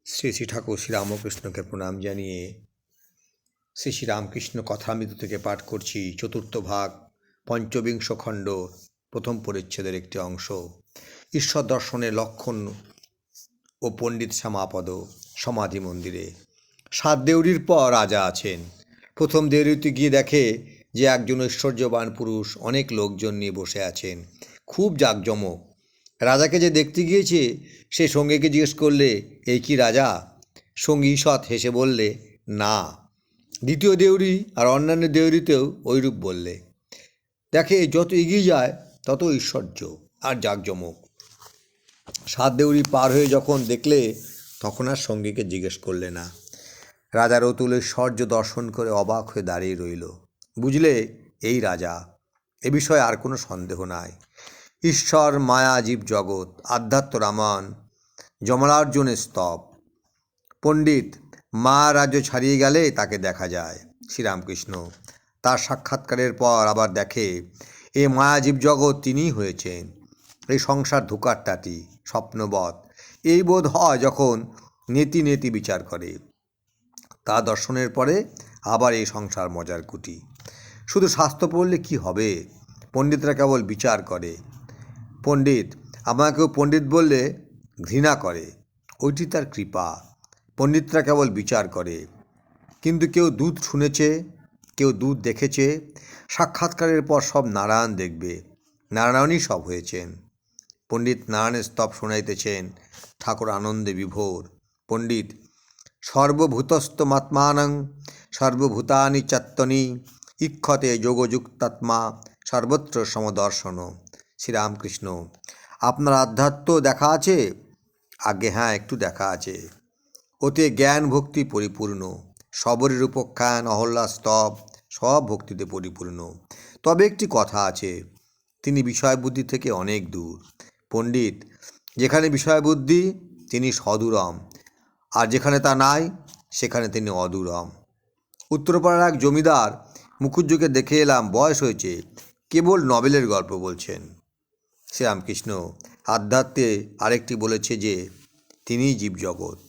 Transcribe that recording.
শ্রী শ্রী ঠাকুর শ্রীরামকৃষ্ণকে প্রণাম জানিয়ে শ্রী শ্রীরামকৃষ্ণ কথামৃত থেকে পাঠ করছি চতুর্থ ভাগ পঞ্চবিংশ খণ্ড প্রথম পরিচ্ছেদের একটি অংশ। ঈশ্বর দর্শনের লক্ষণ ও পণ্ডিত শ্যামাপদ সমাধি মন্দিরে। 7 দেউড়ির পর রাজা আছেন। প্রথম দেউড়িতে গিয়ে দেখে যে একজন ঐশ্বর্যবান পুরুষ অনেক লোকজন নিয়ে বসে আছেন, খুব জাঁকজমক। রাজাকে যে দেখতে গিয়েছে সে সঙ্গীকে জিজ্ঞেস করলে, এই কি রাজা? সঙ্গী ঈষৎ হেসে বললে, না। দ্বিতীয় দেউড়ি আর অন্যান্য দেউড়িতেও ওইরূপ বললে। দেখে যত এগিয়ে যায় তত ঐশ্বর্য আর জাঁকজমক। 7 দেউড়ি পার হয়ে যখন দেখলে তখন আর সঙ্গীকে জিজ্ঞেস করলে না। রাজার অতুল ঐশ্বর্য দর্শন করে অবাক হয়ে দাঁড়িয়ে রইল। বুঝলে, এই রাজা, এ বিষয়ে আর কোনো সন্দেহ নাই। ঈশ্বর, মায়া, জীব জগৎ, আধ্যাত্ম রামায়ণ, যমরার্জুনের স্তব। পণ্ডিত মা রাজ্য ছাড়িয়ে গেলে তাকে দেখা যায়। শ্রীরামকৃষ্ণ তার সাক্ষাৎকারের পর আবার দেখে এ মায়া জীব জগৎ তিনিই হয়েছেন। এই সংসার ধোঁকার টাটি, স্বপ্নবৎ এই বোধ হয় যখন নেতি নেতি বিচার করে। তা দর্শনের পরে আবার এই সংসার মজার কুটি। শুধু শাস্ত্র পড়লে কি হবে? পণ্ডিতরা কেবল বিচার করে। পণ্ডিত আমাকেও পণ্ডিত বললে ঘৃণা করে, ওইটি তার কৃপা। পণ্ডিতরা কেবল বিচার করে, কিন্তু কেউ দূত শুনেছে, কেউ দূত দেখেছে। সাক্ষাৎকারের পর সব নারায়ণ দেখবে, নারায়ণই সব হয়েছেন। পণ্ডিত নারায়ণের স্তব শোনাইতেছেন, ঠাকুর আনন্দে বিভোর। পণ্ডিত সর্বভূতস্থমাত্মানং সর্বভূতানি চাত্তনি ইক্ষতে যোগযুক্তাত্মা সর্বত্র সমদর্শন। শ্রীরামকৃষ্ণ আপনার আধ্যাত্ম দেখা আছে? আগে হ্যাঁ, একটু দেখা আছে। ওতে জ্ঞান ভক্তি পরিপূর্ণ, সবরের উপখ্যান, অহল্লা স্তব সব ভক্তিতে পরিপূর্ণ। তবে একটি কথা আছে, তিনি বিষয়বুদ্ধি থেকে অনেক দূর। পণ্ডিত যেখানে বিষয়বুদ্ধি তিনি সদূরম, আর যেখানে তা নাই সেখানে তিনি অদূরম। উত্তরপাড়ার এক জমিদার মুখুজ্জুকে দেখে এলাম, বয়স হয়েছে, কেবল নবেলের গল্প বলছেন। শ্রীরামকৃষ্ণ আধ্যাত্মে আরেকটি বলেছে যে তিনিই জীবজগৎ।